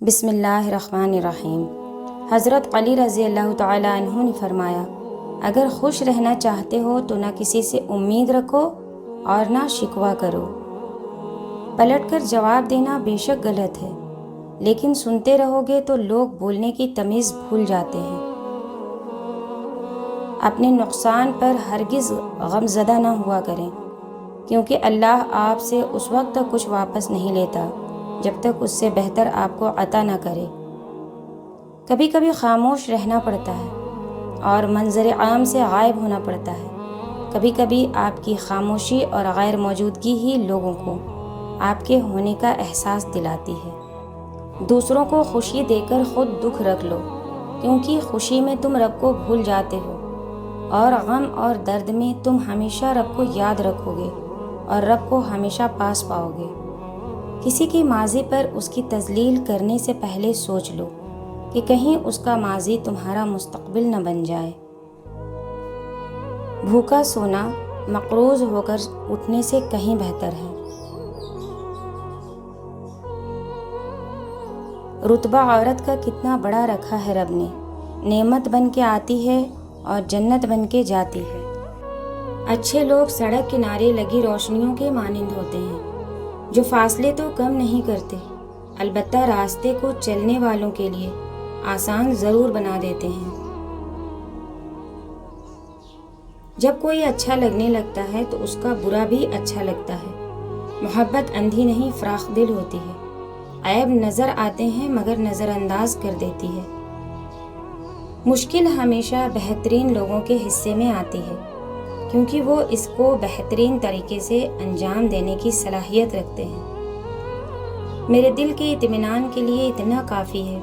بسم اللہ الرحمن الرحیم۔ حضرت علی رضی اللہ تعالیٰ عنہ نے فرمایا، اگر خوش رہنا چاہتے ہو تو نہ کسی سے امید رکھو اور نہ شکوہ کرو۔ پلٹ کر جواب دینا بے شک غلط ہے، لیکن سنتے رہو گے تو لوگ بولنے کی تمیز بھول جاتے ہیں۔ اپنے نقصان پر ہرگز غمزدہ نہ ہوا کریں، کیونکہ اللہ آپ سے اس وقت تک کچھ واپس نہیں لیتا جب تک اس سے بہتر آپ کو عطا نہ کرے۔ کبھی کبھی خاموش رہنا پڑتا ہے اور منظر عام سے غائب ہونا پڑتا ہے۔ کبھی کبھی آپ کی خاموشی اور غیر موجودگی ہی لوگوں کو آپ کے ہونے کا احساس دلاتی ہے۔ دوسروں کو خوشی دے کر خود دکھ رکھ لو، کیونکہ خوشی میں تم رب کو بھول جاتے ہو، اور غم اور درد میں تم ہمیشہ رب کو یاد رکھو گے اور رب کو ہمیشہ پاس پاؤ گے۔ کسی کی ماضی پر اس کی تذلیل کرنے سے پہلے سوچ لو کہ کہیں اس کا ماضی تمہارا مستقبل نہ بن جائے۔ بھوکا سونا مقروض ہو کر اٹھنے سے کہیں بہتر ہے۔ رتبہ عورت کا کتنا بڑا رکھا ہے رب نے، نعمت بن کے آتی ہے اور جنت بن کے جاتی ہے۔ اچھے لوگ سڑک کنارے لگی روشنیوں کے مانند ہوتے ہیں، جو فاصلے تو کم نہیں کرتے، البتہ راستے کو چلنے والوں کے لیے آسان ضرور بنا دیتے ہیں۔ جب کوئی اچھا لگنے لگتا ہے تو اس کا برا بھی اچھا لگتا ہے۔ محبت اندھی نہیں، فراخ دل ہوتی ہے۔ عیب نظر آتے ہیں مگر نظر انداز کر دیتی ہے۔ مشکل ہمیشہ بہترین لوگوں کے حصے میں آتی ہے، کیونکہ وہ اس کو بہترین طریقے سے انجام دینے کی صلاحیت رکھتے ہیں۔ میرے دل کے اطمینان کے لیے اتنا کافی ہے،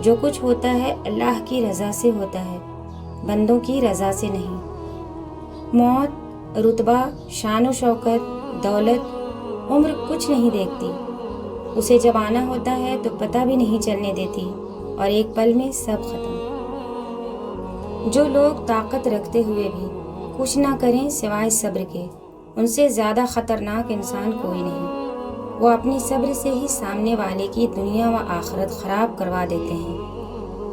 جو کچھ ہوتا ہے اللہ کی رضا سے ہوتا ہے، بندوں کی رضا سے نہیں۔ موت، رتبہ، شان و شوکت، دولت، عمر کچھ نہیں دیکھتی، اسے جب آنا ہوتا ہے تو پتہ بھی نہیں چلنے دیتی اور ایک پل میں سب ختم۔ جو لوگ طاقت رکھتے ہوئے بھی کچھ نہ کریں سوائے صبر کے، ان سے زیادہ خطرناک انسان کوئی نہیں۔ وہ اپنی صبر سے ہی سامنے والے کی دنیا و آخرت خراب کروا دیتے ہیں۔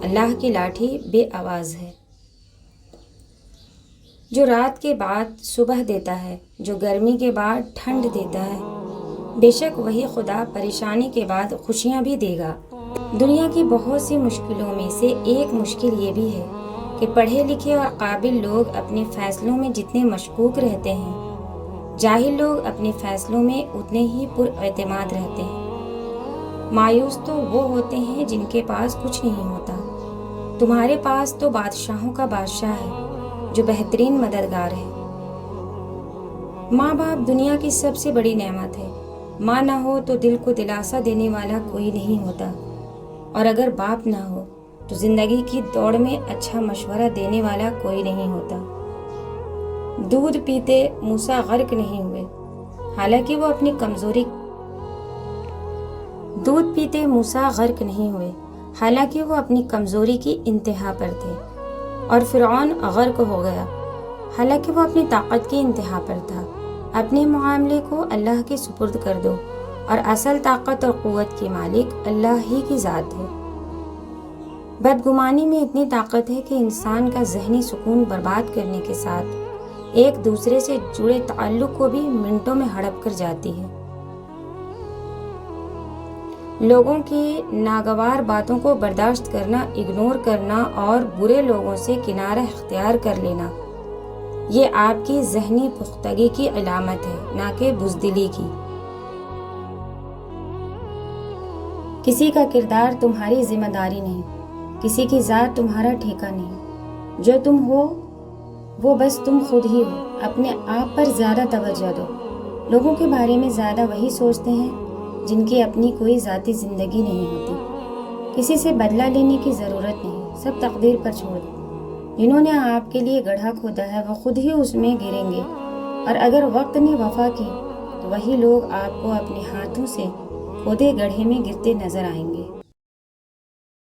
اللہ کی لاٹھی بے آواز ہے، جو رات کے بعد صبح دیتا ہے، جو گرمی کے بعد ٹھنڈ دیتا ہے۔ بے شک وہی خدا پریشانی کے بعد خوشیاں بھی دے گا۔ دنیا کی بہت سی مشکلوں میں سے ایک مشکل یہ بھی ہے کہ پڑھے لکھے اور قابل لوگ اپنے فیصلوں میں جتنے مشکوک رہتے ہیں، جاہل لوگ اپنے فیصلوں میں اتنے ہی پر اعتماد رہتے ہیں۔ مایوس تو وہ ہوتے ہیں جن کے پاس کچھ نہیں ہوتا۔ تمہارے پاس تو بادشاہوں کا بادشاہ ہے، جو بہترین مددگار ہے۔ ماں باپ دنیا کی سب سے بڑی نعمت ہے۔ ماں نہ ہو تو دل کو دلاسا دینے والا کوئی نہیں ہوتا، اور اگر باپ نہ ہو تو زندگی کی دوڑ میں اچھا مشورہ دینے والا کوئی نہیں ہوتا۔ دودھ پیتے موسیٰ غرق نہیں ہوئے، حالانکہ وہ اپنی کمزوری کی انتہا پر تھے، اور فرعون غرق ہو گیا، حالانکہ وہ اپنی طاقت کی انتہا پر تھا۔ اپنے معاملے کو اللہ کے سپرد کر دو، اور اصل طاقت اور قوت کی مالک اللہ ہی کی ذات ہے۔ بدگمانی میں اتنی طاقت ہے کہ انسان کا ذہنی سکون برباد کرنے کے ساتھ ایک دوسرے سے جڑے تعلق کو بھی منٹوں میں ہڑپ کر جاتی ہے۔ لوگوں کی ناگوار باتوں کو برداشت کرنا، اگنور کرنا اور برے لوگوں سے کنارہ اختیار کر لینا، یہ آپ کی ذہنی پختگی کی علامت ہے، نہ کہ بزدلی کی۔ کسی کا کردار تمہاری ذمہ داری نہیں، کسی کی ذات تمہارا ٹھیکہ نہیں۔ جو تم ہو وہ بس تم خود ہی ہو۔ اپنے آپ پر زیادہ توجہ دو۔ لوگوں کے بارے میں زیادہ وہی سوچتے ہیں جن کی اپنی کوئی ذاتی زندگی نہیں ہوتی۔ کسی سے بدلہ لینے کی ضرورت نہیں، سب تقدیر پر چھوڑ دو۔ جنہوں نے آپ کے لیے گڑھا کھودا ہے وہ خود ہی اس میں گریں گے، اور اگر وقت نے وفا کی تو وہی لوگ آپ کو اپنے ہاتھوں سے کھودے گڑھے میں گرتے نظر آئیں گے۔